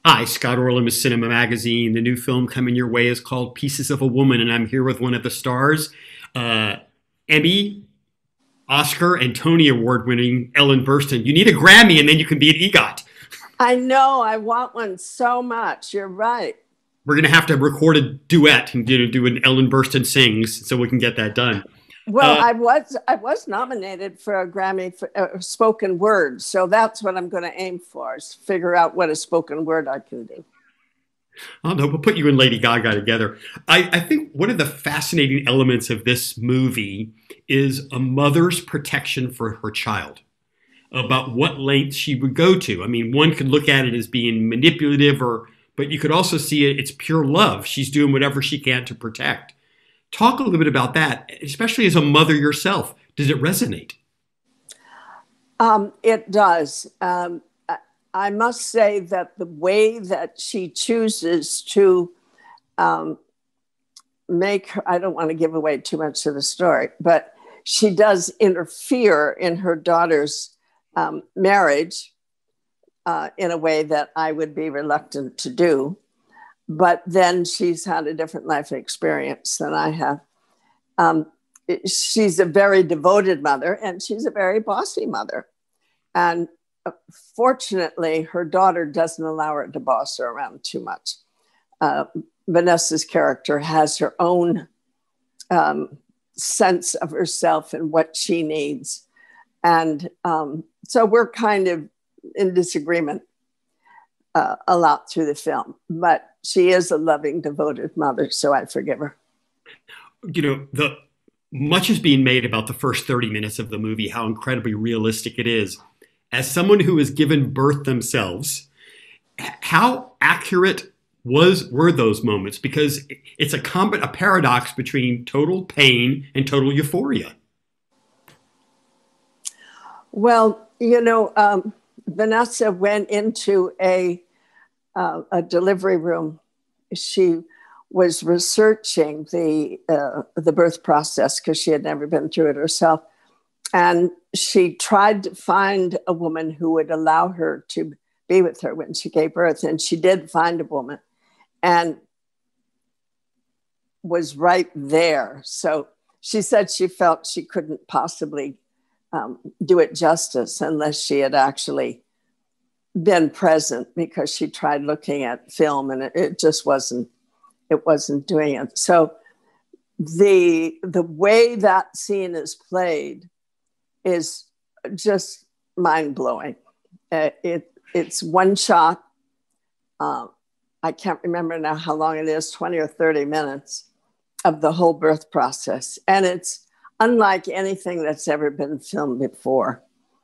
Hi, Scott Orlin with CINEMA-Magazin. The new film coming your way is called Pieces of a Woman, and I'm here with one of the stars, Emmy, Oscar, and Tony Award-winning Ellen Burstyn. You need a Grammy, and then you can be an EGOT. I know. I want one so much. You're right. We're going to have to record a duet and do an Ellen Burstyn sings so we can get that done. Well, I was nominated for a Grammy for spoken word, so that's what I'm going to aim for, is figure out what a spoken word I can do. Oh no, we'll put you and Lady Gaga together. I think one of the fascinating elements of this movie is a mother's protection for her child, about what lengths she would go to. I mean, one could look at it as being manipulative, but you could also see it's pure love. She's doing whatever she can to protect. Talk a little bit about that, especially as a mother yourself. Does it resonate? It does. I must say that the way that she chooses to make her, I don't want to give away too much of the story, but she does interfere in her daughter's marriage in a way that I would be reluctant to do. But then she's had a different life experience than I have. She's a very devoted mother, and she's a very bossy mother. And fortunately, her daughter doesn't allow her to boss her around too much. Vanessa's character has her own sense of herself and what she needs. And so we're kind of in disagreement a lot through the film, but she is a loving, devoted mother, so I forgive her. You know, much is being made about the first 30 minutes of the movie, how incredibly realistic it is. As someone who has given birth themselves, how accurate were those moments? Because it's a paradox between total pain and total euphoria. Well, Vanessa went into a delivery room. She was researching the birth process because she had never been through it herself. And she tried to find a woman who would allow her to be with her when she gave birth. And she did find a woman and was right there. So she said she felt she couldn't possibly do it justice unless she had actually been present, because she tried looking at film and it just wasn't doing it. So the way that scene is played is just mind-blowing. It's one shot. I can't remember now how long it is, 20 or 30 minutes of the whole birth process. And it's unlike anything that's ever been filmed before.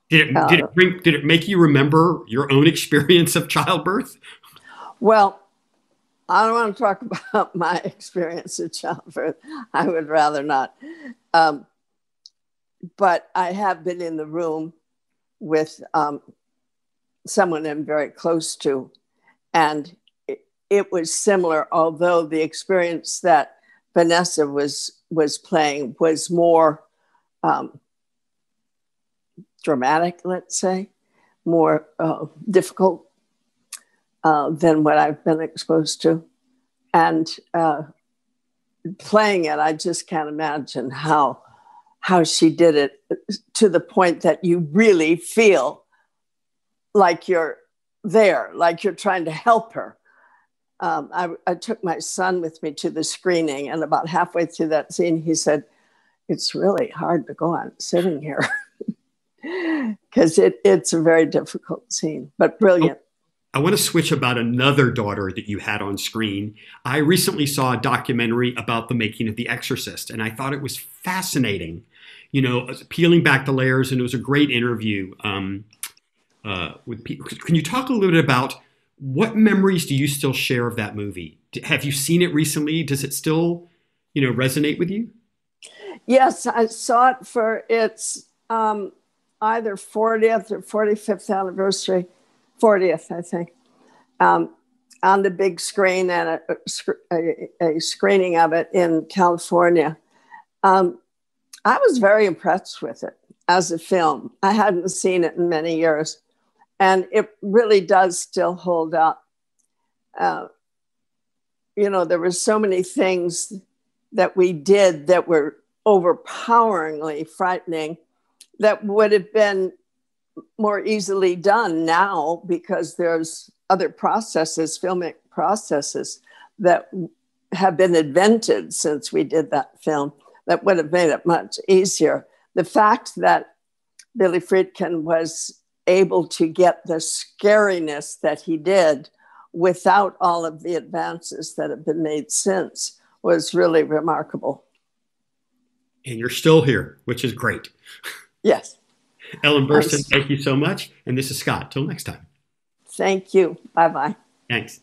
Did it make you remember your own experience of childbirth? Well, I don't want to talk about my experience of childbirth. I would rather not. But I have been in the room with someone I'm very close to, and it was similar, although the experience that Vanessa was playing was more dramatic, let's say, more difficult than what I've been exposed to. And playing it, I just can't imagine how she did it, to the point that you really feel like you're there, like you're trying to help her. I took my son with me to the screening, and about halfway through that scene, he said, "It's really hard to go on sitting here." Because it's a very difficult scene, but brilliant. I want to switch about another daughter that you had on screen. I recently saw a documentary about the making of The Exorcist, and I thought it was fascinating, peeling back the layers, and it was a great interview with people. Can you talk a little bit about what memories do you still share of that movie? Have you seen it recently? Does it still, resonate with you? Yes, I saw it for its either 40th or 45th anniversary, 40th, I think, on the big screen, and a screening of it in California. I was very impressed with it as a film. I hadn't seen it in many years, and it really does still hold up. uh, there were so many things that we did that were overpoweringly frightening that would have been more easily done now because there's other processes, filmic processes that have been invented since we did that film that would have made it much easier. The fact that Billy Friedkin was able to get the scariness that he did without all of the advances that have been made since was really remarkable. And you're still here, which is great. Yes. Ellen Burstyn, thank you so much. And this is Scott. Till next time. Thank you. Bye-bye. Thanks.